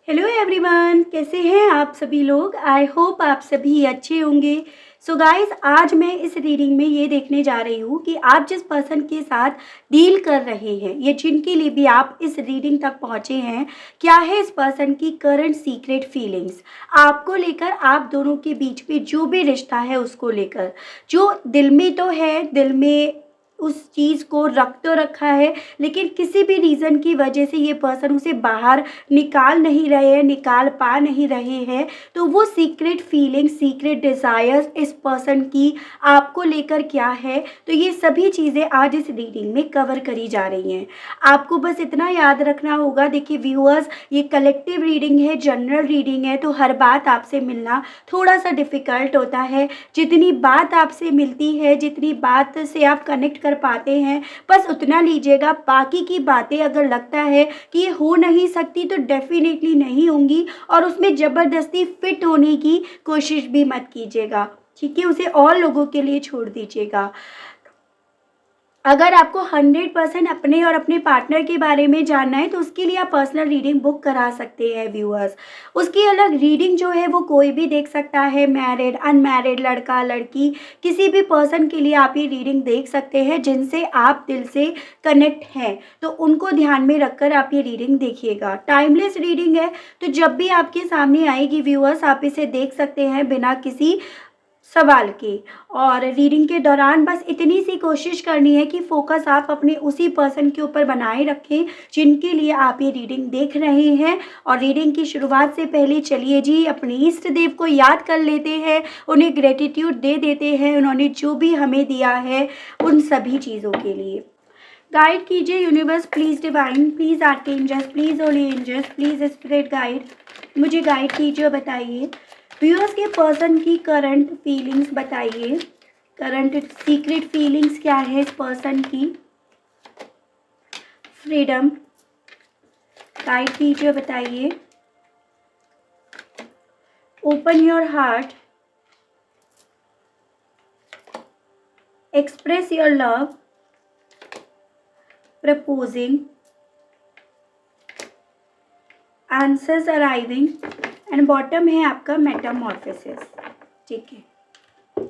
Hello everyone, कैसे हैं आप सभी लोग। आई होप आप सभी अच्छे होंगे। सो गाइस, आज मैं इस रीडिंग में ये देखने जा रही हूँ कि आप जिस पर्सन के साथ डील कर रहे हैं या जिनके लिए भी आप इस रीडिंग तक पहुँचे हैं, क्या है इस पर्सन की करंट सीक्रेट फीलिंग्स आपको लेकर, आप दोनों के बीच में जो भी रिश्ता है उसको लेकर, जो दिल में तो है, दिल में उस चीज़ को रख तो रखा है, लेकिन किसी भी रीज़न की वजह से ये पर्सन उसे बाहर निकाल नहीं रहे हैं, निकाल पा नहीं रहे हैं। तो वो सीक्रेट फीलिंग, सीक्रेट डिज़ायर्स इस पर्सन की आपको लेकर क्या है, तो ये सभी चीज़ें आज इस रीडिंग में कवर करी जा रही हैं। आपको बस इतना याद रखना होगा। देखिए व्यूअर्स, ये कलेक्टिव रीडिंग है, जनरल रीडिंग है, तो हर बात आपसे मिलना थोड़ा सा डिफ़िकल्ट होता है। जितनी बात आपसे मिलती है, जितनी बात से आप कनेक्ट कर पाते हैं, बस उतना लीजिएगा। बाकी की बातें अगर लगता है कि ये हो नहीं सकती तो डेफिनेटली नहीं होंगी, और उसमें ज़बरदस्ती फिट होने की कोशिश भी मत कीजिएगा, ठीक है। उसे और लोगों के लिए छोड़ दीजिएगा। अगर आपको 100% अपने और अपने पार्टनर के बारे में जानना है तो उसके लिए आप पर्सनल रीडिंग बुक करा सकते हैं व्यूअर्स। उसकी अलग रीडिंग जो है वो कोई भी देख सकता है, मैरिड, अनमैरिड, लड़का लड़की, किसी भी पर्सन के लिए आप ये रीडिंग देख सकते हैं जिनसे आप दिल से कनेक्ट हैं। तो उनको ध्यान में रखकर आप ये रीडिंग देखिएगा। टाइमलेस रीडिंग है, तो जब भी आपके सामने आएगी व्यूअर्स, आप इसे देख सकते हैं बिना किसी सवाल के। और रीडिंग के दौरान बस इतनी सी कोशिश करनी है कि फोकस आप अपने उसी पर्सन के ऊपर बनाए रखें जिनके लिए आप ये रीडिंग देख रहे हैं। और रीडिंग की शुरुआत से पहले चलिए जी अपने इष्ट देव को याद कर लेते हैं, उन्हें ग्रेटिट्यूड दे देते हैं, उन्होंने जो भी हमें दिया है उन सभी चीज़ों के लिए। गाइड कीजिए universe, please divine, please archangels, please holy angels, please spirit guide, मुझे गाइड कीजिए और बताइए व्यूअर्स के पर्सन की करंट फीलिंग्स बताइए। करंट सीक्रेट फीलिंग्स क्या है इस पर्सन की। फ्रीडम गाइड कीजिए, बताइए। Open your heart, express your love, proposing, answers arriving, and bottom है आपका मेटामॉर्फोसिस, ठीक है।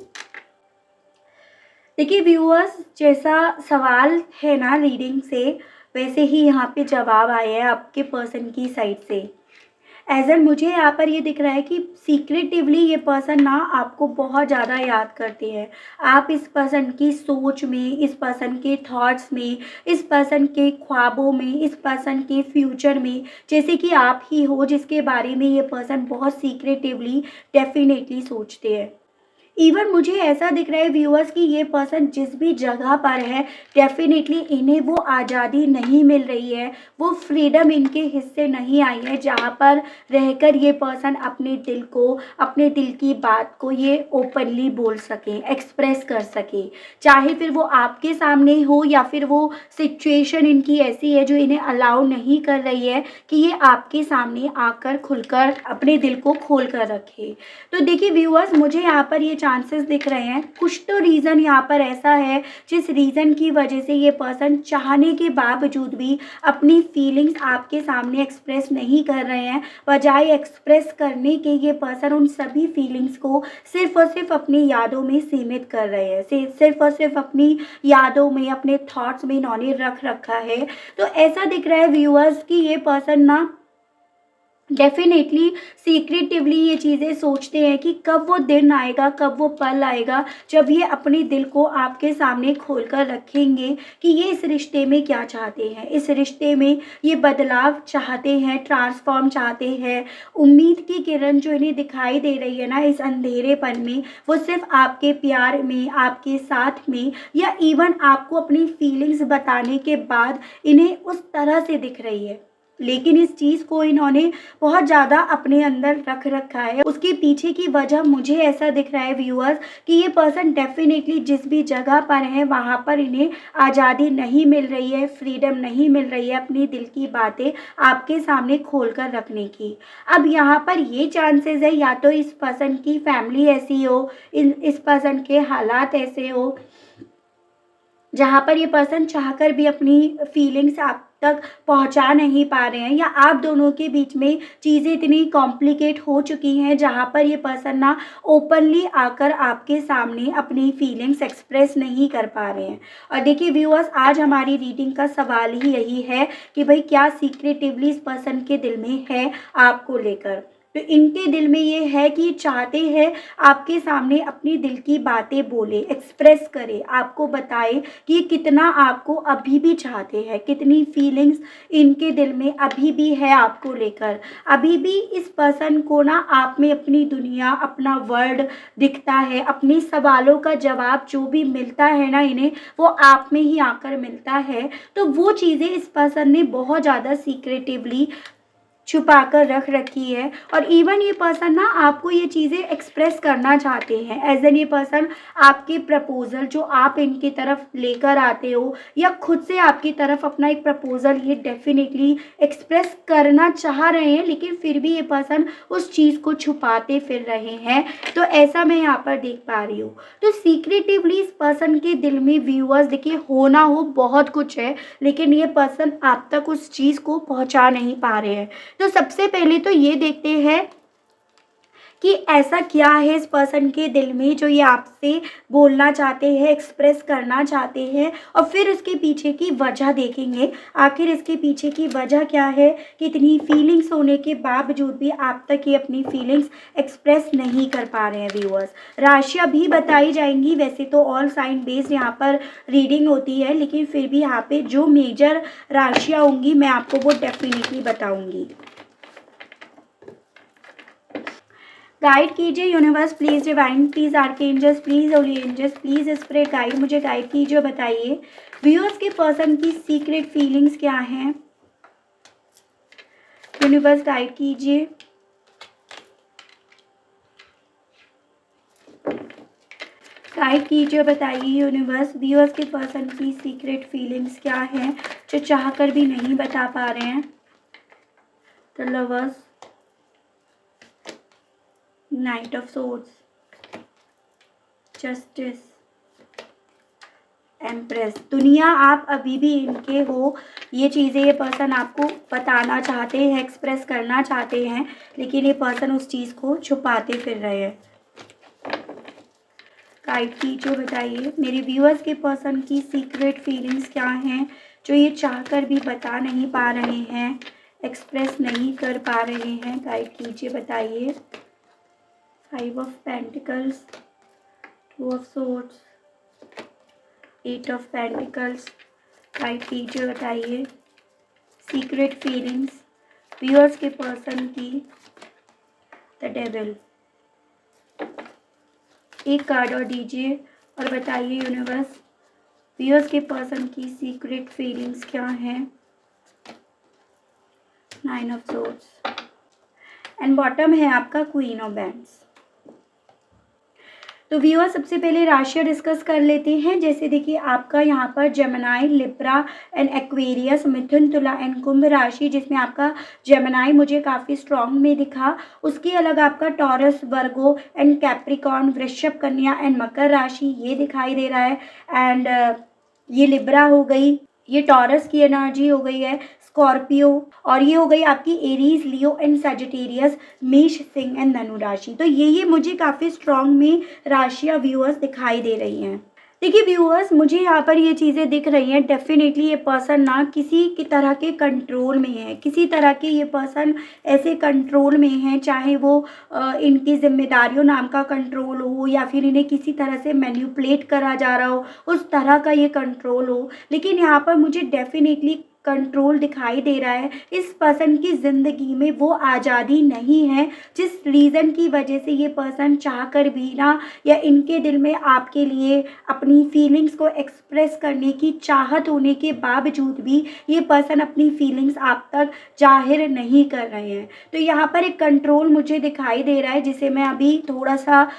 देखिए व्यूअर्स, जैसा सवाल है ना रीडिंग से, वैसे ही यहाँ पे जवाब आया है आपके पर्सन की साइड से। एज एन मुझे यहाँ पर ये दिख रहा है कि सीक्रेटिवली ये पर्सन ना आपको बहुत ज़्यादा याद करते हैं। आप इस पर्सन की सोच में, इस पर्सन के थॉट्स में, इस पर्सन के ख्वाबों में, इस पर्सन के फ्यूचर में, जैसे कि आप ही हो जिसके बारे में ये पर्सन बहुत सीक्रेटिवली डेफिनेटली सोचते हैं। इवन मुझे ऐसा दिख रहा है व्यूअर्स कि ये पर्सन जिस भी जगह पर है, डेफिनेटली इन्हें वो आज़ादी नहीं मिल रही है, वो फ्रीडम इनके हिस्से नहीं आई है जहाँ पर रहकर ये पर्सन अपने दिल को, अपने दिल की बात को ये ओपनली बोल सके, एक्सप्रेस कर सके। चाहे फिर वो आपके सामने हो या फिर वो सिचुएशन इनकी ऐसी है जो इन्हें अलाउ नहीं कर रही है कि ये आपके सामने आकर खुलकर अपने दिल को खोल कर रखे। तो देखिए व्यूअर्स, मुझे यहाँ पर ये चांसेस दिख रहे हैं, कुछ तो रीज़न यहाँ पर ऐसा है जिस रीज़न की वजह से ये पर्सन चाहने के बावजूद भी अपनी फीलिंग्स आपके सामने एक्सप्रेस नहीं कर रहे हैं। बजाय एक्सप्रेस करने के ये पर्सन उन सभी फीलिंग्स को सिर्फ और सिर्फ अपनी यादों में सीमित कर रहे हैं, सिर्फ और सिर्फ अपनी यादों में, अपने थॉट्स में इन्होंने रख रखा है। तो ऐसा दिख रहा है व्यूअर्स कि ये पर्सन ना डेफिनेटली सीक्रेटिवली ये चीज़ें सोचते हैं कि कब वो दिन आएगा, कब वो पल आएगा जब ये अपने दिल को आपके सामने खोल कर रखेंगे कि ये इस रिश्ते में क्या चाहते हैं। इस रिश्ते में ये बदलाव चाहते हैं, ट्रांसफॉर्म चाहते हैं। उम्मीद की किरण जो इन्हें दिखाई दे रही है ना इस अंधेरेपन में, वो सिर्फ आपके प्यार में, आपके साथ में, या इवन आपको अपनी फीलिंग्स बताने के बाद इन्हें उस तरह से दिख रही है। लेकिन इस चीज़ को इन्होंने बहुत ज़्यादा अपने अंदर रख रखा है। उसके पीछे की वजह मुझे ऐसा दिख रहा है व्यूअर्स कि ये पर्सन डेफिनेटली जिस भी जगह पर है वहाँ पर इन्हें आज़ादी नहीं मिल रही है, फ्रीडम नहीं मिल रही है अपनी दिल की बातें आपके सामने खोल कर रखने की। अब यहाँ पर ये चांसेस है या तो इस पर्सन की फैमिली ऐसी हो, इस पर्सन के हालात ऐसे हो जहाँ पर ये पर्सन चाहकर भी अपनी फीलिंग्स आप तक पहुंचा नहीं पा रहे हैं, या आप दोनों के बीच में चीज़ें इतनी कॉम्प्लिकेट हो चुकी हैं जहां पर ये पर्सन ना ओपनली आकर आपके सामने अपनी फीलिंग्स एक्सप्रेस नहीं कर पा रहे हैं। और देखिए व्यूअर्स, आज हमारी रीडिंग का सवाल ही यही है कि भाई क्या सीक्रेटिवली इस पर्सन के दिल में है आपको लेकर। तो इनके दिल में ये है कि चाहते हैं आपके सामने अपनी दिल की बातें बोले, एक्सप्रेस करे, आपको बताए कि ये कितना आपको अभी भी चाहते हैं, कितनी फीलिंग्स इनके दिल में अभी भी है आपको लेकर। अभी भी इस पर्सन को ना आप में अपनी दुनिया, अपना वर्ल्ड दिखता है। अपने सवालों का जवाब जो भी मिलता है ना इन्हें, वो आप में ही आकर मिलता है। तो वो चीज़ें इस पर्सन ने बहुत ज़्यादा सीक्रेटिवली छुपा कर रख रखी है। और इवन ये पर्सन ना आपको ये चीज़ें एक्सप्रेस करना चाहते हैं। एज एन ये पर्सन आपके प्रपोज़ल जो आप इनकी तरफ लेकर आते हो, या खुद से आपकी तरफ अपना एक प्रपोज़ल ये डेफिनेटली एक्सप्रेस करना चाह रहे हैं, लेकिन फिर भी ये पर्सन उस चीज़ को छुपाते फिर रहे हैं। तो ऐसा मैं यहाँ पर देख पा रही हूँ। तो सीक्रेटिवली इस पर्सन के दिल में व्यूअर्स देखिए होना हो बहुत कुछ है, लेकिन ये पर्सन आप तक उस चीज़ को पहुँचा नहीं पा रहे हैं। तो सबसे पहले तो ये देखते हैं कि ऐसा क्या है इस पर्सन के दिल में जो ये आपसे बोलना चाहते हैं, एक्सप्रेस करना चाहते हैं, और फिर इसके पीछे की वजह देखेंगे। आखिर इसके पीछे की वजह क्या है कि इतनी फीलिंग्स होने के बावजूद भी आप तक ये अपनी फीलिंग्स एक्सप्रेस नहीं कर पा रहे हैं। व्यूअर्स, राशियाँ भी बताई जाएंगी। वैसे तो ऑल साइन बेस्ड यहाँ पर रीडिंग होती है, लेकिन फिर भी यहाँ पे जो मेजर राशियाँ होंगी मैं आपको वो डेफिनेटली बताऊँगी। गाइड कीजिए universe, please divine, please archangels, please holy angels, please spirit guide, मुझे गाइड कीजिए। बताइए व्यूअर्स के पर्सन की सीक्रेट फीलिंग्स क्या हैं। यूनिवर्स गाइड कीजिए। गाइड कीजिए, बताइए यूनिवर्स, व्यूअर्स के पर्सन की सीक्रेट फीलिंग्स क्या हैं जो चाहकर भी नहीं बता पा रहे हैं। The lovers, night of swords, justice, empress. दुनिया आप अभी भी इनके हो, ये चीज़ें ये पर्सन आपको बताना चाहते हैं, एक्सप्रेस करना चाहते हैं, लेकिन ये पर्सन उस चीज़ को छुपाते फिर रहे हैं। गाइड कीजिए, बताइए मेरे व्यूअर्स के पर्सन की सीक्रेट फीलिंग्स क्या हैं जो ये चाहकर भी बता नहीं पा रहे हैं, एक्सप्रेस नहीं कर पा रहे हैं। गाइड कीजिए, बताइए। 5 of pentacles, 2 of swords, 8 of pentacles. Guide कीजिए, बताइए सीक्रेट फीलिंग्स व्यूअर्स के पर्सन की। The devil. एक कार्ड और दीजिए और बताइए यूनिवर्स, व्यूअर्स के पर्सन की सीक्रेट फीलिंग्स क्या हैं। 9 ऑफ सोर्ड्स एंड बॉटम है आपका क्वीन ऑफ बैंड्स। तो व्यूअर सबसे पहले राशियाँ डिस्कस कर लेते हैं। जैसे देखिए आपका यहाँ पर जेमिनाई, लिब्रा एंड एक्वेरियस, मिथुन, तुला एंड कुंभ राशि, जिसमें आपका जेमिनाई मुझे काफ़ी स्ट्रॉन्ग में दिखा। उसके अलग आपका टॉरस, वर्गो एंड कैप्रिकॉर्न, वृषभ, कन्या एंड मकर राशि ये दिखाई दे रहा है। एंड ये लिब्रा हो गई, ये टॉरस की एनर्जी हो गई है, स्कॉर्पियो, और ये हो गई आपकी एरीज, लियो एंड सजिटेरियस, मेष, सिंह एंड धनु राशि। तो ये मुझे काफ़ी स्ट्रॉन्ग में राशियाँ व्यूअर्स दिखाई दे रही हैं। देखिए व्यूअर्स, मुझे यहाँ पर ये चीज़ें दिख रही हैं। डेफिनेटली ये पर्सन ना किसी की तरह के कंट्रोल में है, किसी तरह के ये पर्सन ऐसे कंट्रोल में है, चाहे वो इनकी जिम्मेदारियों नाम का कंट्रोल हो, या फिर इन्हें किसी तरह से मैन्युपुलेट करा जा रहा हो, उस तरह का ये कंट्रोल हो। लेकिन यहाँ पर मुझे डेफिनेटली कंट्रोल दिखाई दे रहा है। इस पर्सन की ज़िंदगी में वो आज़ादी नहीं है जिस रीज़न की वजह से ये पर्सन चाहकर भी ना, या इनके दिल में आपके लिए अपनी फीलिंग्स को एक्सप्रेस करने की चाहत होने के बावजूद भी ये पर्सन अपनी फीलिंग्स आप तक जाहिर नहीं कर रहे हैं। तो यहाँ पर एक कंट्रोल मुझे दिखाई दे रहा है, जिसे मैं अभी थोड़ा सा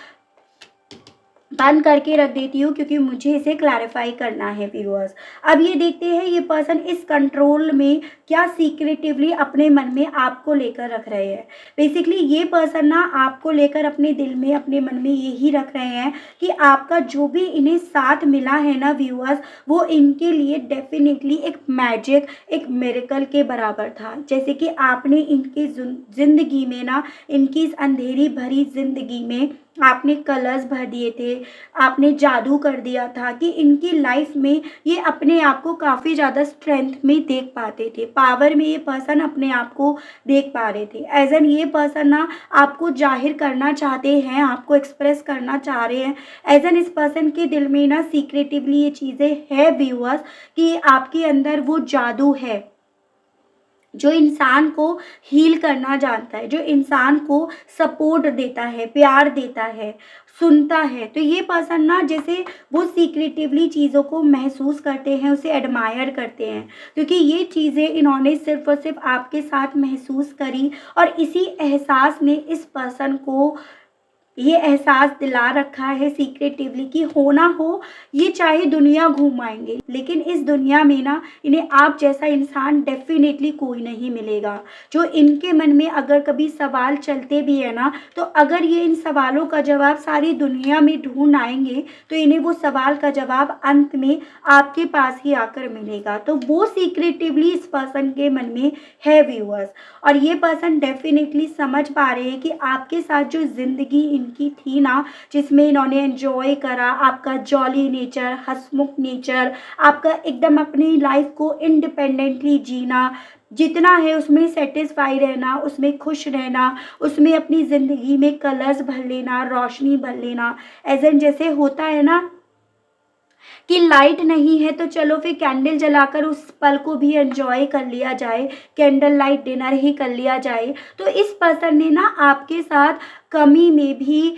बंद करके रख देती हूँ क्योंकि मुझे इसे क्लैरिफाई करना है व्यूअर्स। अब ये देखते हैं ये पर्सन इस कंट्रोल में क्या सीक्रेटिवली अपने मन में आपको लेकर रख रहे हैं। बेसिकली ये पर्सन ना आपको लेकर अपने दिल में अपने मन में यही रख रहे हैं कि आपका जो भी इन्हें साथ मिला है ना व्यूअर्स, वो इनके लिए डेफिनेटली एक मैजिक, एक मिरेकल के बराबर था। जैसे कि आपने इनकी ज़िंदगी में ना, इनकी इस अंधेरी भरी ज़िंदगी में आपने कलर्स भर दिए थे, आपने जादू कर दिया था कि इनकी लाइफ में ये अपने आप को काफ़ी ज़्यादा स्ट्रेंथ में देख पाते थे, पावर में ये पर्सन अपने आप को देख पा रहे थे। एज़ एन ये पर्सन ना आपको ज़ाहिर करना चाहते हैं, आपको एक्सप्रेस करना चाह रहे हैं। एज़ एन इस पर्सन के दिल में ना सीक्रेटिवली ये चीज़ें है व्यूअर्स कि आपके अंदर वो जादू है जो इंसान को हील करना जानता है, जो इंसान को सपोर्ट देता है, प्यार देता है, सुनता है। तो ये पर्सन ना जैसे वो सीक्रेटिवली चीज़ों को महसूस करते हैं, उसे एडमायर करते हैं, क्योंकि ये चीज़ें इन्होंने सिर्फ़ और सिर्फ़ आपके साथ महसूस करी और इसी एहसास ने इस पर्सन को ये एहसास दिला रखा है सीक्रेटिवली कि हो ना हो, ये चाहे दुनिया घूम आएँगे, लेकिन इस दुनिया में ना इन्हें आप जैसा इंसान डेफ़िनेटली कोई नहीं मिलेगा। जो इनके मन में अगर कभी सवाल चलते भी है ना, तो अगर ये इन सवालों का जवाब सारी दुनिया में ढूँढ आएँगे, तो इन्हें वो सवाल का जवाब अंत में आपके पास ही आकर मिलेगा। तो वो सीक्रेटिवली इस पर्सन के मन में है व्यूअर्स, और ये पर्सन डेफ़िनेटली समझ पा रहे हैं कि आपके साथ जो ज़िंदगी इनकी थी ना, जिसमें इन्होंने एन्जॉय करा, आपका जॉली नेचर, हँसमुख नेचर, आपका एकदम अपनी लाइफ को इंडिपेंडेंटली जीना, जितना है उसमें सैटिस्फाई रहना, उसमें खुश रहना, उसमें अपनी ज़िंदगी में कलर्स भर लेना, रोशनी भर लेना। एज़ एन जैसे होता है ना कि लाइट नहीं है तो चलो फिर कैंडल जलाकर उस पल को भी एंजॉय कर लिया जाए, कैंडल लाइट डिनर ही कर लिया जाए। तो इस पर्सन ने ना आपके साथ कमी में भी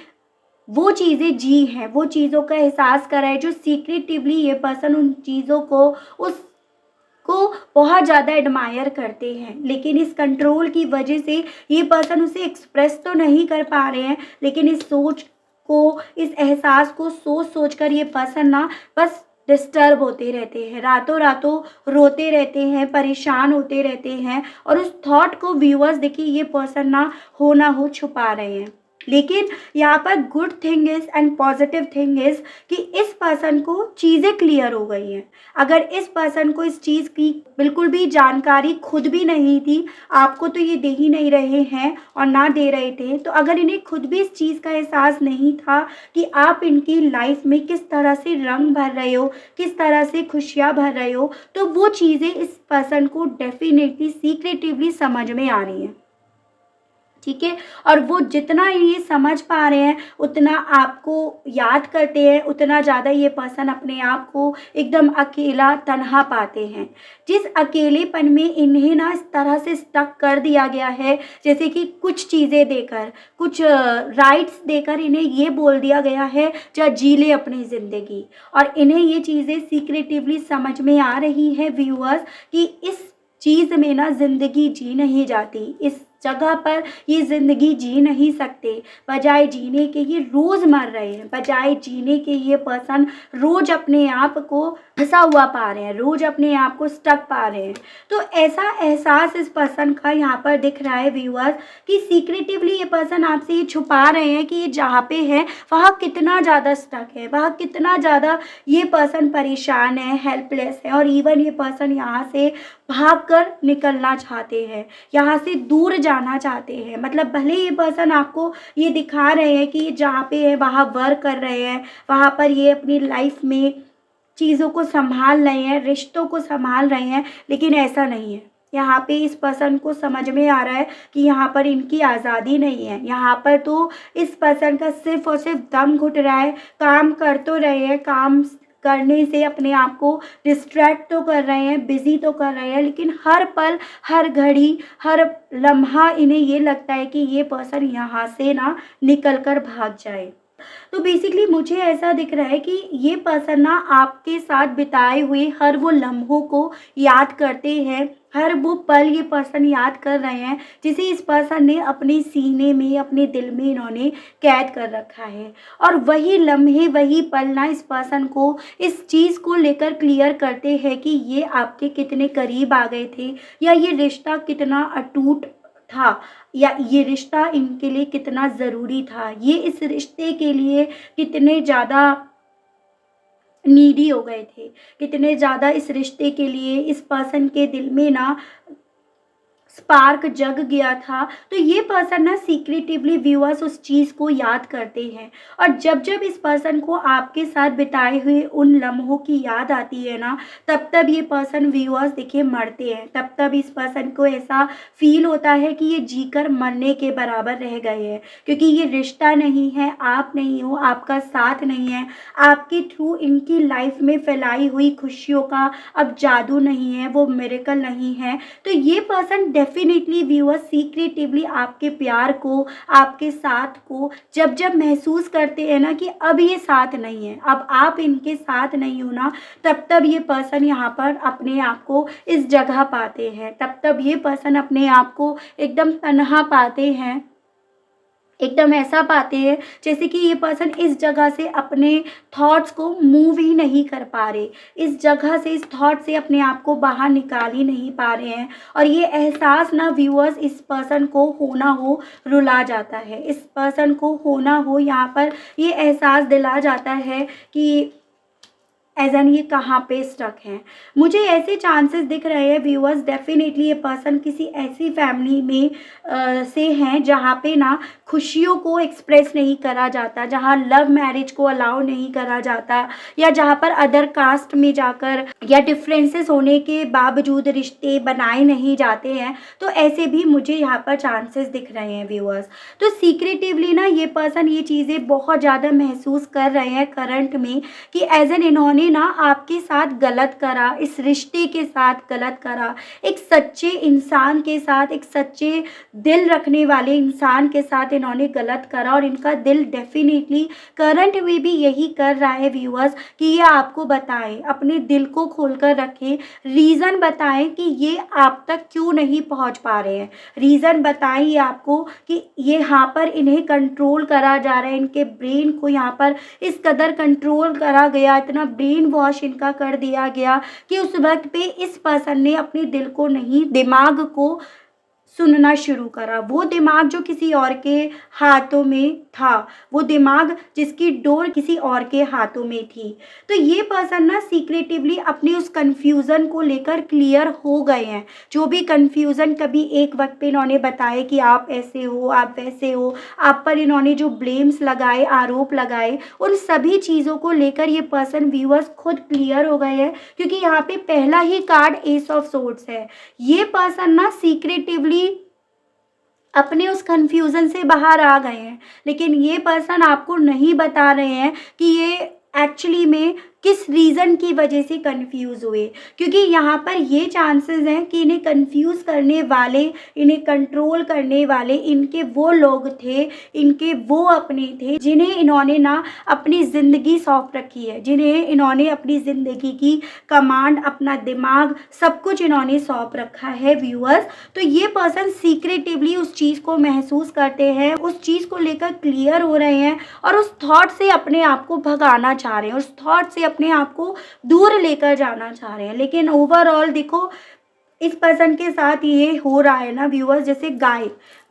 वो चीज़ें जी हैं, वो चीज़ों का एहसास करा है जो सीक्रेटिवली ये पर्सन उन चीज़ों को उस को बहुत ज़्यादा एडमायर करते हैं, लेकिन इस कंट्रोल की वजह से ये पर्सन उसे एक्सप्रेस तो नहीं कर पा रहे हैं, लेकिन इस सोच को, इस एहसास को सोच-सोच कर ये पर्सन ना बस डिस्टर्ब होते रहते हैं, रातों-रातों रोते रहते हैं, परेशान होते रहते हैं और उस थॉट को व्यूअर्स देखिए ये पर्सन ना हो छुपा रहे हैं। लेकिन यहाँ पर good thing is and positive thing is कि इस पर्सन को चीज़ें क्लियर हो गई हैं। अगर इस पर्सन को इस चीज़ की बिल्कुल भी जानकारी खुद भी नहीं थी, आपको तो ये दे ही नहीं रहे हैं और ना दे रहे थे, तो अगर इन्हें खुद भी इस चीज़ का एहसास नहीं था कि आप इनकी लाइफ में किस तरह से रंग भर रहे हो, किस तरह से खुशियाँ भर रहे हो, तो वो चीज़ें इस पर्सन को डेफ़िनेटली सीक्रेटिवली समझ में आ रही हैं। ठीक है? और वो जितना ये समझ पा रहे हैं, उतना आपको याद करते हैं, उतना ज़्यादा ये पर्सन अपने आप को एकदम अकेला, तन्हा पाते हैं। जिस अकेलेपन में इन्हें ना इस तरह से स्टक कर दिया गया है, जैसे कि कुछ चीज़ें देकर, कुछ राइट्स देकर इन्हें ये बोल दिया गया है, जा जी ले अपनी ज़िंदगी। और इन्हें ये चीज़ें सीक्रेटिवली समझ में आ रही है व्यूअर्स कि इस चीज़ में ना ज़िंदगी जी नहीं जाती, इस जगह पर ये ज़िंदगी जी नहीं सकते। बजाय जीने के ये रोज़ मर रहे हैं, बजाय जीने के ये पर्सन रोज़ अपने आप को फँसा हुआ पा रहे हैं, रोज़ अपने आप को स्टक पा रहे हैं। तो ऐसा एहसास इस पर्सन का यहाँ पर दिख रहा है व्यूअर्स कि सीक्रेटिवली ये पर्सन आपसे ये छुपा रहे हैं कि ये जहाँ पे है वहाँ कितना ज़्यादा स्टक है, वहाँ कितना ज़्यादा ये पर्सन परेशान है, हेल्पलेस है, और इवन ये पर्सन यहाँ से भागकर निकलना चाहते हैं, यहाँ से दूर जाना चाहते हैं। मतलब भले ये पर्सन आपको ये दिखा रहे हैं कि ये जहाँ पे है वहाँ वर्क कर रहे हैं, वहाँ पर ये अपनी लाइफ में चीज़ों को सँभाल रहे हैं, रिश्तों को सँभाल रहे हैं, लेकिन ऐसा नहीं है। यहाँ पे इस पर्सन को समझ में आ रहा है कि यहाँ पर इनकी आज़ादी नहीं है। यहाँ पर तो इस पर्सन का सिर्फ़ और सिर्फ़ दम घुट रहा है, काम कर तो रहे हैं, काम करने से अपने आप को डिस्ट्रैक्ट तो कर रहे हैं, बिज़ी तो कर रहे हैं, लेकिन हर पल, हर घड़ी, हर लम्हा इन्हें ये लगता है कि ये पर्सन यहाँ से ना निकल कर भाग जाए। तो बेसिकली मुझे ऐसा दिख रहा है कि ये पर्सन ना आपके साथ बिताए हुए हर वो लम्हों को याद करते हैं, हर वो पल ये पर्सन याद कर रहे हैं जिसे इस पर्सन ने अपने सीने में, अपने दिल में इन्होंने कैद कर रखा है। और वही लम्हे, वही पल ना इस पर्सन को इस चीज़ को लेकर क्लियर करते हैं कि ये आपके कितने करीब आ गए थे, या ये रिश्ता कितना अटूट था, या ये रिश्ता इनके लिए कितना ज़रूरी था, ये इस रिश्ते के लिए कितने ज़्यादा नीडी हो गए थे, कितने ज़्यादा इस रिश्ते के लिए इस पर्सन के दिल में ना स्पार्क जग गया था। तो ये पर्सन ना सीक्रेटिवली व्यूअर्स उस चीज़ को याद करते हैं, और जब जब इस पर्सन को आपके साथ बिताए हुए उन लम्हों की याद आती है ना, तब तब ये पर्सन व्यूअर्स देखिए मरते हैं। तब तब इस पर्सन को ऐसा फील होता है कि ये जीकर मरने के बराबर रह गए हैं, क्योंकि ये रिश्ता नहीं है, आप नहीं हो, आपका साथ नहीं है, आपके थ्रू इनकी लाइफ में फैलाई हुई खुशियों का अब जादू नहीं है, वो मिरेकल नहीं है। तो ये पर्सन डेफिनेटली व्यूअर सीक्रेटिवली आपके प्यार को, आपके साथ को जब जब महसूस करते हैं ना कि अब ये साथ नहीं है, अब आप इनके साथ नहीं हो ना, तब तब ये पर्सन यहाँ पर अपने आप को इस जगह पाते हैं, तब तब ये पर्सन अपने आप को एकदम तन्हा पाते हैं, एकदम ऐसा पाते हैं जैसे कि ये पर्सन इस जगह से अपने थॉट्स को मूव ही नहीं कर पा रहे, इस जगह से, इस थॉट से अपने आप को बाहर निकाल ही नहीं पा रहे हैं। और ये एहसास ना व्यूअर्स इस पर्सन को होना हो रुला जाता है, इस पर्सन को होना हो यहाँ पर ये एहसास दिला जाता है कि एज़ एन ये कहाँ पे स्टक हैं। मुझे ऐसे चांसेस दिख रहे हैं व्यूअर्स, डेफिनेटली ये पर्सन किसी ऐसी फैमिली में से हैं जहाँ पे ना खुशियों को एक्सप्रेस नहीं करा जाता, जहाँ लव मैरिज को अलाउ नहीं करा जाता, या जहाँ पर अदर कास्ट में जाकर या डिफरेंसेस होने के बावजूद रिश्ते बनाए नहीं जाते हैं। तो ऐसे भी मुझे यहाँ पर चांसेस दिख रहे हैं व्यूअर्स। तो सीक्रेटिवली ना ये पर्सन ये चीज़ें बहुत ज़्यादा महसूस कर रहे हैं करंट में कि एज एन इन्होंने ना आपके साथ गलत करा, इस रिश्ते के साथ गलत करा, एक सच्चे इंसान के साथ, एक सच्चे दिल रखने वाले इंसान के साथ इन्होंने गलत करा। और इनका दिल डेफिनेटली करंट में भी यही कर रहा है व्यूअर्स कि ये आपको बताएं, अपने दिल को खोलकर रखें, रीज़न बताएं कि ये आप तक क्यों नहीं पहुंच पा रहे हैं, रीज़न बताएं ये आपको कि ये यहाँ पर इन्हें कंट्रोल करा जा रहा है, इनके ब्रेन को यहाँ पर इस कदर कंट्रोल करा गया, इतना ब्रेन वॉश इनका कर दिया गया कि उस वक्त पे इस पर्सन ने अपने दिल को नहीं, दिमाग को सुनना शुरू करा। वो दिमाग जो किसी और के हाथों में था, वो दिमाग जिसकी डोर किसी और के हाथों में थी। तो ये पर्सन ना सीक्रेटिवली अपने उस कन्फ्यूज़न को लेकर क्लियर हो गए हैं। जो भी कन्फ्यूज़न कभी एक वक्त पे इन्होंने बताया कि आप ऐसे हो, आप वैसे हो, आप पर इन्होंने जो ब्लेम्स लगाए, आरोप लगाए, उन सभी चीज़ों को लेकर ये पर्सन व्यूअर्स खुद क्लियर हो गए हैं, क्योंकि यहाँ पे पहला ही कार्ड एस ऑफ सोर्ड्स है। ये पर्सन ना सीक्रेटिवली अपने उस कन्फ्यूज़न से बाहर आ गए हैं, लेकिन ये पर्सन आपको नहीं बता रहे हैं कि ये एक्चुअली में किस रीज़न की वजह से कंफ्यूज हुए, क्योंकि यहाँ पर ये चांसेस हैं कि इन्हें कंफ्यूज करने वाले, इन्हें कंट्रोल करने वाले इनके वो लोग थे, इनके वो अपने थे जिन्हें इन्होंने ना अपनी ज़िंदगी सौंप रखी है, जिन्हें इन्होंने अपनी ज़िंदगी की कमांड, अपना दिमाग, सब कुछ इन्होंने सौंप रखा है व्यूअर्स। तो ये पर्सन सीक्रेटिवली उस चीज़ को महसूस करते हैं, उस चीज़ को लेकर क्लियर हो रहे हैं, और उस थॉट से अपने आप को भगाना चाह रहे हैं, उस थॉट से अपने आप को दूर लेकर जाना चाह रहे हैं। लेकिन ओवरऑल देखो इस पर्सन के साथ ये हो रहा है ना व्यूअर्स, जैसे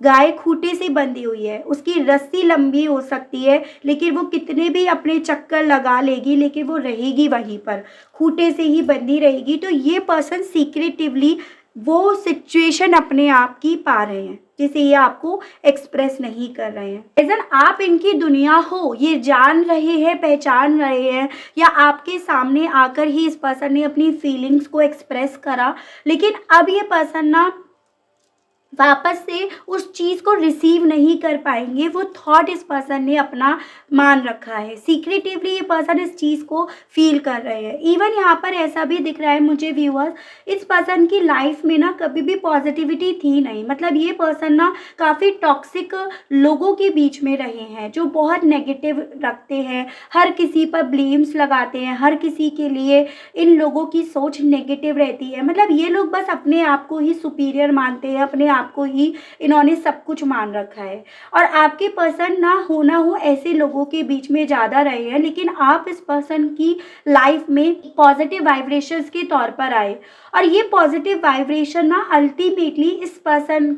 गाय खूंटे से बंधी हुई है, उसकी रस्सी लंबी हो सकती है लेकिन वो कितने भी अपने चक्कर लगा लेगी लेकिन वो रहेगी वहीं पर, खूंटे से ही बंधी रहेगी। तो ये पर्सन सीक्रेटिवली वो सिचुएशन अपने आप की पा रहे हैं जिसे ये आपको एक्सप्रेस नहीं कर रहे हैं। एज़न आप इनकी दुनिया हो ये जान रहे हैं, पहचान रहे हैं, या आपके सामने आकर ही इस पर्सन ने अपनी फीलिंग्स को एक्सप्रेस करा, लेकिन अब ये पर्सन ना वापस से उस चीज़ को रिसीव नहीं कर पाएंगे। वो थॉट इस पर्सन ने अपना मान रखा है, सीक्रेटिवली ये पर्सन इस चीज़ को फील कर रहे हैं। इवन यहाँ पर ऐसा भी दिख रहा है मुझे व्यूअर्स, इस पर्सन की लाइफ में ना कभी भी पॉजिटिविटी थी नहीं। मतलब ये पर्सन ना काफ़ी टॉक्सिक लोगों के बीच में रहे हैं, जो बहुत नेगेटिव रखते हैं, हर किसी पर ब्लेम्स लगाते हैं, हर किसी के लिए इन लोगों की सोच नेगेटिव रहती है। मतलब ये लोग बस अपने आप को ही सुपीरियर मानते हैं, अपने आप को ही इन्होंने सब कुछ मान रखा है। और आपके पर्सन ना हो ऐसे लोगों के बीच में ज़्यादा रहे हैं, लेकिन आप इस पर्सन की लाइफ में पॉजिटिव वाइब्रेशंस के तौर पर आए। और ये पॉजिटिव वाइब्रेशन ना अल्टीमेटली इस पर्सन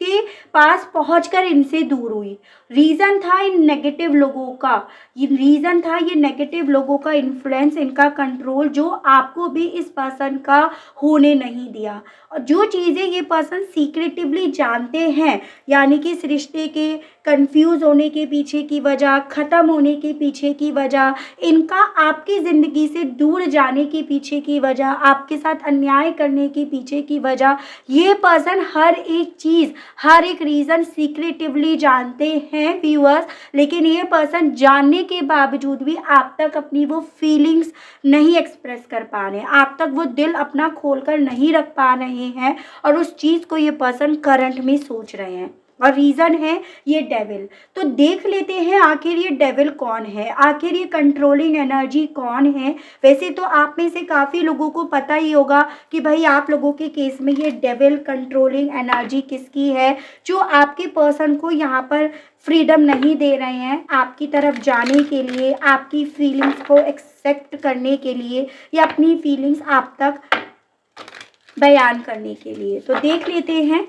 के पास पहुंचकर इनसे दूर हुई। रीज़न था इन नेगेटिव लोगों का, ये रीज़न था ये नेगेटिव लोगों का इन्फ्लुएंस, इनका कंट्रोल, जो आपको भी इस पर्सन का होने नहीं दिया। और जो चीज़ें ये पर्सन सीक्रेटिवली जानते हैं, यानी कि इस रिश्ते के कंफ्यूज होने के पीछे की वजह, ख़त्म होने के पीछे की वजह, इनका आपकी ज़िंदगी से दूर जाने के पीछे की वजह, आपके साथ अन्याय करने के पीछे की वजह, ये पर्सन हर एक चीज़, हर एक रीज़न सीक्रेटिवली जानते हैं व्यूअर्स। लेकिन ये पर्सन जानने के बावजूद भी आप तक अपनी वो फीलिंग्स नहीं एक्सप्रेस कर पा रहे हैं, आप तक वो दिल अपना खोल कर नहीं रख पा रहे हैं, और उस चीज़ को ये पर्सन करंट में सोच रहे हैं। और रीज़न है ये डेविल। तो देख लेते हैं आखिर ये डेविल कौन है, आखिर ये कंट्रोलिंग एनर्जी कौन है। वैसे तो आप में से काफ़ी लोगों को पता ही होगा कि भाई आप लोगों के केस में ये डेविल कंट्रोलिंग एनर्जी किसकी है, जो आपके पर्सन को यहाँ पर फ्रीडम नहीं दे रहे हैं आपकी तरफ जाने के लिए, आपकी फीलिंग्स को एक्सेप्ट करने के लिए, या अपनी फीलिंग्स आप तक बयान करने के लिए। तो देख लेते हैं,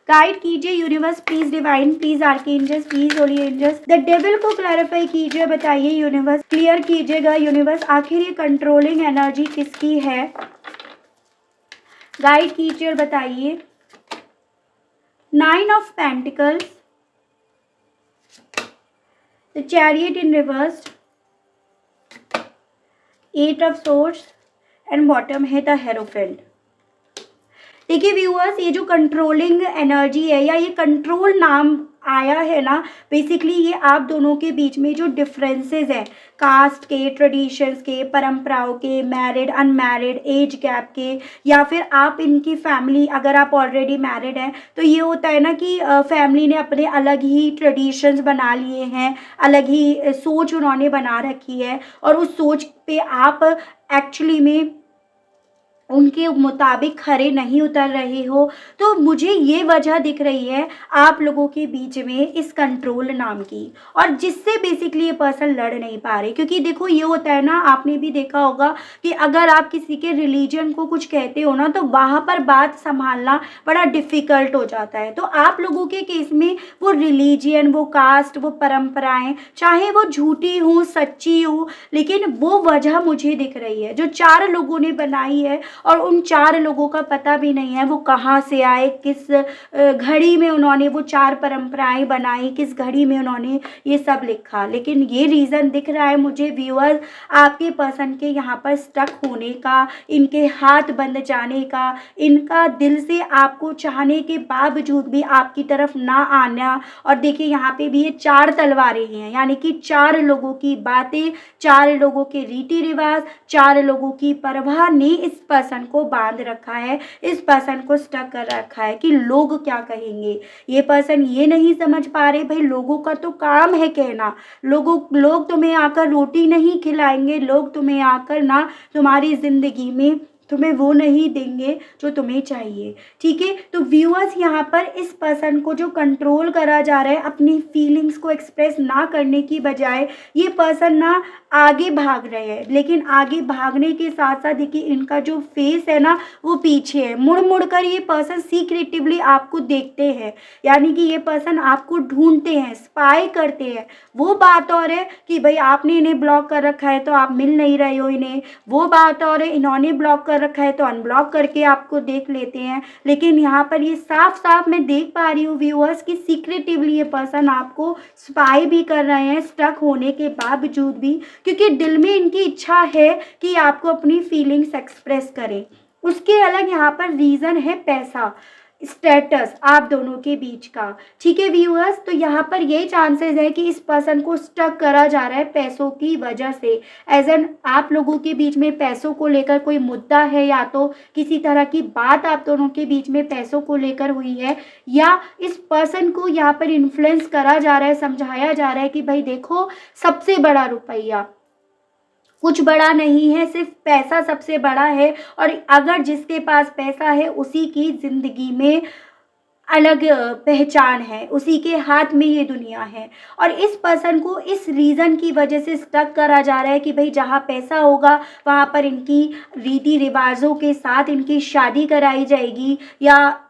गाइड कीजिए universe please, divine please, archangels please, holy angels, the devil को क्लैरिफाई कीजिए, बताइए यूनिवर्स, क्लियर कीजिएगा यूनिवर्स, आखिर ये कंट्रोलिंग एनर्जी किसकी है। गाइड कीजिए और बताइए। 9 of pentacles, the chariot in reversed, 8 of swords and bottom है द हेरोफेंट। देखिए व्यूअर्स, ये जो कंट्रोलिंग एनर्जी है, या ये कंट्रोल नाम आया है ना, बेसिकली ये आप दोनों के बीच में जो डिफरेंसेस हैं, कास्ट के, ट्रेडिशंस के, परंपराओं के, मैरिड अनमैरिड, एज गैप के, या फिर आप इनकी फैमिली, अगर आप ऑलरेडी मैरिड हैं तो ये होता है ना कि फैमिली ने अपने अलग ही ट्रेडिशंस बना लिए हैं, अलग ही सोच उन्होंने बना रखी है, और उस सोच पे आप एक्चुअली में उनके मुताबिक खरे नहीं उतर रहे हो। तो मुझे ये वजह दिख रही है आप लोगों के बीच में इस कंट्रोल नाम की, और जिससे बेसिकली ये पर्सन लड़ नहीं पा रहे। क्योंकि देखो ये होता है ना, आपने भी देखा होगा कि अगर आप किसी के रिलीजन को कुछ कहते हो ना, तो वहाँ पर बात संभालना बड़ा डिफ़िकल्ट हो जाता है। तो आप लोगों के केस में वो रिलीजियन, वो कास्ट, वो परंपराएं, चाहे वो झूठी हो सच्ची हो, लेकिन वो वजह मुझे दिख रही है जो 4 लोगों ने बनाई है, और उन 4 लोगों का पता भी नहीं है वो कहाँ से आए, किस घड़ी में उन्होंने वो 4 परंपराएं बनाई, किस घड़ी में उन्होंने ये सब लिखा। लेकिन ये रीज़न दिख रहा है मुझे व्यूअर्स, आपके पर्सन के यहाँ पर स्टक होने का, इनके हाथ बंद जाने का, इनका दिल से आपको चाहने के बावजूद भी आपकी तरफ ना आना। और देखिए यहाँ पे भी ये 4 तलवारें हैं, यानी कि 4 लोगों की बातें, 4 लोगों के रीति रिवाज, 4 लोगों की परवाह ने इस पर्सन को बांध रखा है, इस पर्सन को स्टक कर रखा है कि लोग क्या कहेंगे। ये पर्सन ये नहीं समझ पा रहे, भाई लोगों का तो काम है कहना, लोग तुम्हें आकर रोटी नहीं खिलाएंगे, लोग तुम्हें आकर ना तुम्हारी जिंदगी में तुम्हें वो नहीं देंगे जो तुम्हें चाहिए। ठीक है, तो व्यूअर्स यहाँ पर इस पर्सन को जो कंट्रोल करा जा रहा है, अपनी फीलिंग्स को एक्सप्रेस ना करने की बजाय ये पर्सन ना आगे भाग रहे हैं। लेकिन आगे भागने के साथ साथ देखिए इनका जो फेस है ना, वो पीछे है, मुड़ मुड़ कर ये पर्सन सीक्रेटिवली आपको देखते हैं, यानी कि ये पर्सन आपको ढूंढते हैं, स्पाई करते हैं। वो बात और है कि भाई आपने इन्हें ब्लॉक कर रखा है तो आप मिल नहीं रहे हो इन्हें, वो बात और है इन्होंने ब्लॉक कर रखा है तो अनब्लॉक करके आपको देख लेते हैं। लेकिन यहाँ पर ये साफ साफ मैं देख पा रही हूँ व्यूअर्स कि सीक्रेटिवली ये पर्सन आपको स्पाई भी कर रहे हैं, स्टक होने के बावजूद भी, क्योंकि दिल में इनकी इच्छा है कि आपको अपनी फीलिंग्स एक्सप्रेस करें। उसके अलग यहाँ पर रीज़न है पैसा, स्टेटस आप दोनों के बीच का। ठीक है व्यूअर्स, तो यहाँ पर ये चांसेस है कि इस पर्सन को स्टक करा जा रहा है पैसों की वजह से। एज एन आप लोगों के बीच में पैसों को लेकर कोई मुद्दा है, या तो किसी तरह की बात आप दोनों के बीच में पैसों को लेकर हुई है, या इस पर्सन को यहाँ पर इन्फ्लुएंस करा जा रहा है, समझाया जा रहा है कि भाई देखो सबसे बड़ा रुपया कुछ बड़ा नहीं है, सिर्फ पैसा सबसे बड़ा है, और अगर जिसके पास पैसा है उसी की ज़िंदगी में अलग पहचान है, उसी के हाथ में ये दुनिया है। और इस पर्सन को इस रीज़न की वजह से स्टक करा जा रहा है कि भाई जहाँ पैसा होगा वहाँ पर इनकी रीति रिवाजों के साथ इनकी शादी कराई जाएगी, या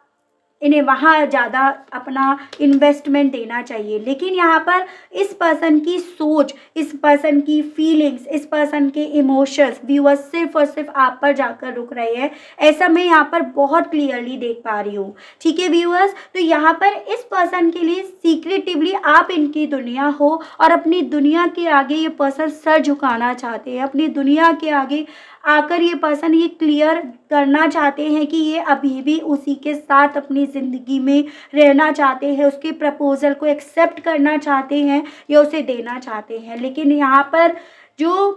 इन्हें वहाँ ज़्यादा अपना इन्वेस्टमेंट देना चाहिए। लेकिन यहाँ पर इस पर्सन की सोच, इस पर्सन की फीलिंग्स, इस पर्सन के इमोशंस व्यूअर्स सिर्फ और सिर्फ आप पर जाकर रुक रहे हैं। ऐसा मैं यहाँ पर बहुत क्लियरली देख पा रही हूँ। ठीक है व्यूअर्स, तो यहाँ पर इस पर्सन के लिए सीक्रेटिवली आप इनकी दुनिया हो, और अपनी दुनिया के आगे ये पर्सन सर झुकाना चाहते हैं। अपनी दुनिया के आगे आकर ये पर्सन ये क्लियर करना चाहते हैं कि ये अभी भी उसी के साथ अपनी ज़िंदगी में रहना चाहते हैं, उसके प्रपोज़ल को एक्सेप्ट करना चाहते हैं या उसे देना चाहते हैं। लेकिन यहाँ पर जो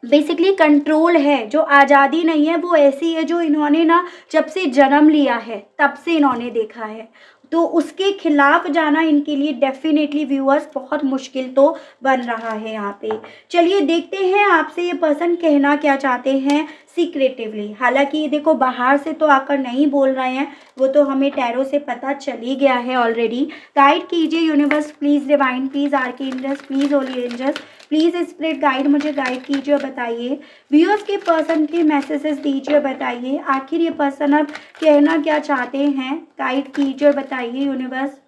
बेसिकली कंट्रोल है, जो आज़ादी नहीं है, वो ऐसी है जो इन्होंने ना जब से जन्म लिया है तब से इन्होंने देखा है। तो उसके खिलाफ जाना इनके लिए डेफिनेटली व्यूअर्स बहुत मुश्किल तो बन रहा है यहाँ पे। चलिए देखते हैं आपसे ये पर्सन कहना क्या चाहते हैं सीक्रेटिवली। हालांकि ये देखो बाहर से तो आकर नहीं बोल रहे हैं, वो तो हमें टैरो से पता चल ही गया है ऑलरेडी। गाइड कीजिए universe please, divine please, archangels please, holy angels please, spirit guide मुझे गाइड कीजिए और बताइए। व्यूअर्स के पर्सन के मैसेजेस दीजिए, बताइए आखिर ये पर्सन अब कहना क्या चाहते हैं। गाइड कीजिए और बताइए universe.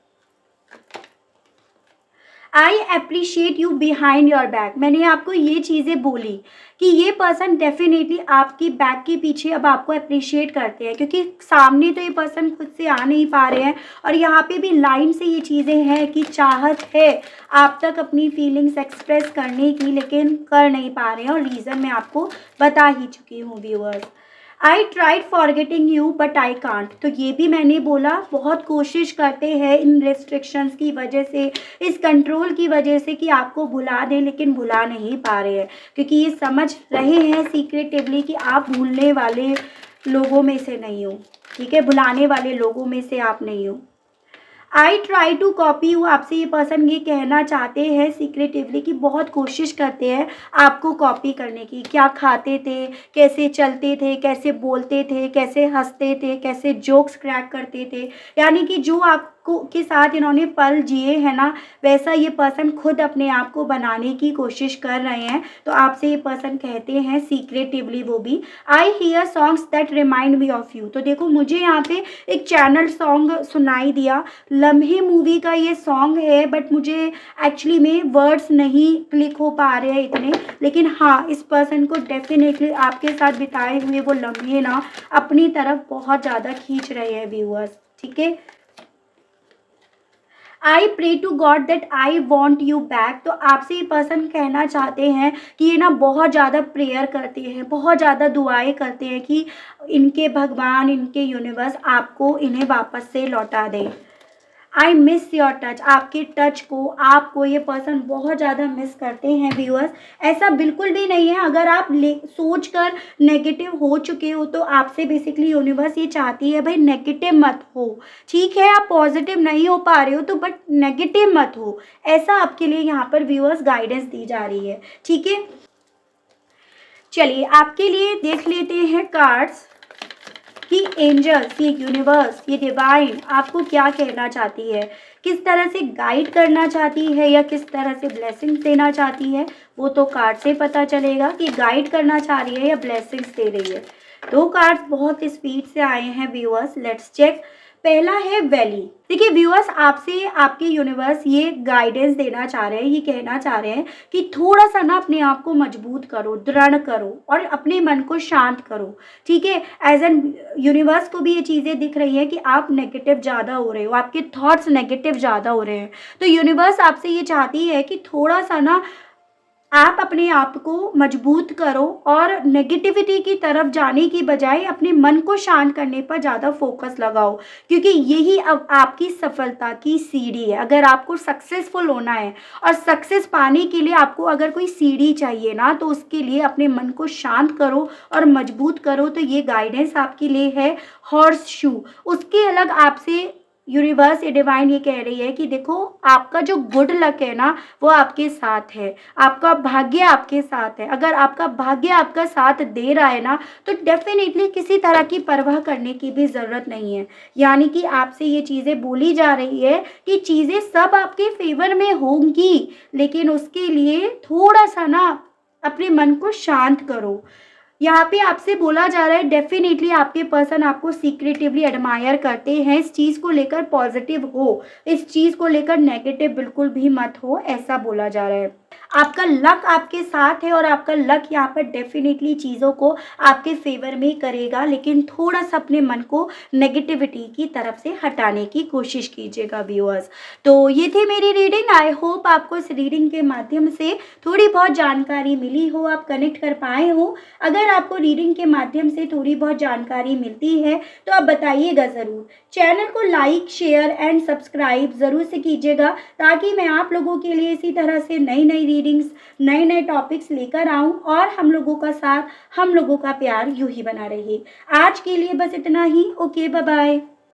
I appreciate you behind your back. मैंने आपको ये चीज़ें बोली कि ये पर्सन डेफिनेटली आपकी बैक के पीछे अब आपको अप्रिशिएट करते हैं, क्योंकि सामने तो ये पर्सन खुद से आ नहीं पा रहे हैं, और यहाँ पे भी लाइन से ये चीज़ें हैं कि चाहत है आप तक अपनी फीलिंग्स एक्सप्रेस करने की, लेकिन कर नहीं पा रहे हैं, और रीज़न मैं आपको बता ही चुकी हूँ viewers. I tried forgetting you but I can't. तो ये भी मैंने बोला, बहुत कोशिश करते हैं इन रेस्ट्रिक्शंस की वजह से, इस कंट्रोल की वजह से कि आपको भुला दें, लेकिन भुला नहीं पा रहे हैं, क्योंकि ये समझ रहे हैं सीक्रेटिवली कि आप भूलने वाले लोगों में से नहीं हो। ठीक है, भुलाने वाले लोगों में से आप नहीं हो। I try to copy you. आपसे ये पर्सन ये कहना चाहते हैं सीक्रेटिवली कि बहुत कोशिश करते हैं आपको कॉपी करने की। क्या खाते थे, कैसे चलते थे, कैसे बोलते थे, कैसे हंसते थे, कैसे जोक्स क्रैक करते थे, यानी कि जो आपको के साथ इन्होंने पल जिए हैं ना, वैसा ये पर्सन खुद अपने आप को बनाने की कोशिश कर रहे हैं। तो आपसे ये पर्सन कहते हैं सीक्रेटिवली वो भी, I hear songs that remind me of you. तो देखो मुझे यहाँ पे एक चैनल सॉन्ग सुनाई दिया, लम्हे मूवी का ये सॉन्ग है, बट मुझे एक्चुअली में वर्ड्स नहीं क्लिक हो पा रहे हैं इतने, लेकिन हाँ इस पर्सन को डेफिनेटली आपके साथ बिताए हुए वो लम्हे ना अपनी तरफ बहुत ज़्यादा खींच रहे हैं व्यूअर्स। ठीक है, I pray to God that I want you back. तो आपसे ये पर्सन कहना चाहते हैं कि ये ना बहुत ज़्यादा प्रेयर करते हैं, बहुत ज़्यादा दुआएं करते हैं कि इनके भगवान, इनके यूनिवर्स आपको इन्हें वापस से लौटा दें। I miss your touch. आपके टच को, आपको ये पर्सन बहुत ज़्यादा मिस करते हैं व्यूअर्स। ऐसा बिल्कुल भी नहीं है, अगर आप सोच कर नेगेटिव हो चुके हो तो आपसे बेसिकली यूनिवर्स ये चाहती है भाई नेगेटिव मत हो। ठीक है, आप पॉजिटिव नहीं हो पा रहे हो तो बट नेगेटिव मत हो, ऐसा आपके लिए यहाँ पर व्यूअर्स गाइडेंस दी जा रही है। ठीक है, चलिए आपके लिए देख लेते हैं कार्ड्स कि एंजल्स, ये यूनिवर्स, ये डिवाइन आपको क्या कहना चाहती है, किस तरह से गाइड करना चाहती है या किस तरह से ब्लेसिंग्स देना चाहती है। वो तो कार्ड से पता चलेगा कि गाइड करना चाह रही है या ब्लेसिंग्स दे रही है। दो कार्ड्स बहुत स्पीड से आए हैं व्यूअर्स, लेट्स चेक। पहला है वैली। देखिए व्यूअर्स, आपसे आपके यूनिवर्स ये गाइडेंस देना चाह रहे हैं, ये कहना चाह रहे हैं कि थोड़ा सा ना अपने आप को मजबूत करो, दृढ़ करो और अपने मन को शांत करो। ठीक है, एज एन यूनिवर्स को भी ये चीज़ें दिख रही हैं कि आप नेगेटिव ज़्यादा हो रहे हो, आपके थॉट्स नेगेटिव ज़्यादा हो रहे हैं। तो यूनिवर्स आपसे ये चाहती है कि थोड़ा सा ना आप अपने आप को मजबूत करो और नेगेटिविटी की तरफ जाने की बजाय अपने मन को शांत करने पर ज़्यादा फोकस लगाओ, क्योंकि यही अब आपकी सफलता की सीढ़ी है। अगर आपको सक्सेसफुल होना है और सक्सेस पाने के लिए आपको अगर कोई सीढ़ी चाहिए ना, तो उसके लिए अपने मन को शांत करो और मजबूत करो। तो ये गाइडेंस आपके लिए है हॉर्स शू। उसके अलग आपसे यूनिवर्स ये डिवाइन ये कह रही है कि देखो, आपका जो गुड लक है ना, वो आपके साथ है, आपका भाग्य आपके साथ है। अगर आपका भाग्य आपका साथ दे रहा है ना, तो डेफिनेटली किसी तरह की परवाह करने की भी ज़रूरत नहीं है। यानी कि आपसे ये चीज़ें बोली जा रही है कि चीज़ें सब आपके फेवर में होंगी, लेकिन उसके लिए थोड़ा सा ना अपने मन को शांत करो। यहाँ पे आपसे बोला जा रहा है डेफिनेटली आपके पर्सन आपको सीक्रेटिवली एडमायर करते हैं। इस चीज़ को लेकर पॉजिटिव हो, इस चीज़ को लेकर नेगेटिव बिल्कुल भी मत हो, ऐसा बोला जा रहा है। आपका लक आपके साथ है और आपका लक यहाँ पर डेफिनेटली चीज़ों को आपके फेवर में करेगा, लेकिन थोड़ा सा अपने मन को नेगेटिविटी की तरफ से हटाने की कोशिश कीजिएगा व्यूअर्स। तो ये थी मेरी रीडिंग। आई होप आपको इस रीडिंग के माध्यम से थोड़ी बहुत जानकारी मिली हो, आप कनेक्ट कर पाए हो। अगर आपको रीडिंग के माध्यम से थोड़ी बहुत जानकारी मिलती है तो आप बताइएगा ज़रूर। चैनल को लाइक, शेयर एंड सब्सक्राइब ज़रूर से कीजिएगा, ताकि मैं आप लोगों के लिए इसी तरह से नई नई रीडिंग्स, नए नए टॉपिक्स लेकर आऊँ और हम लोगों का साथ, हम लोगों का प्यार यूं ही बना रहे। आज के लिए बस इतना ही। Okay, bye bye.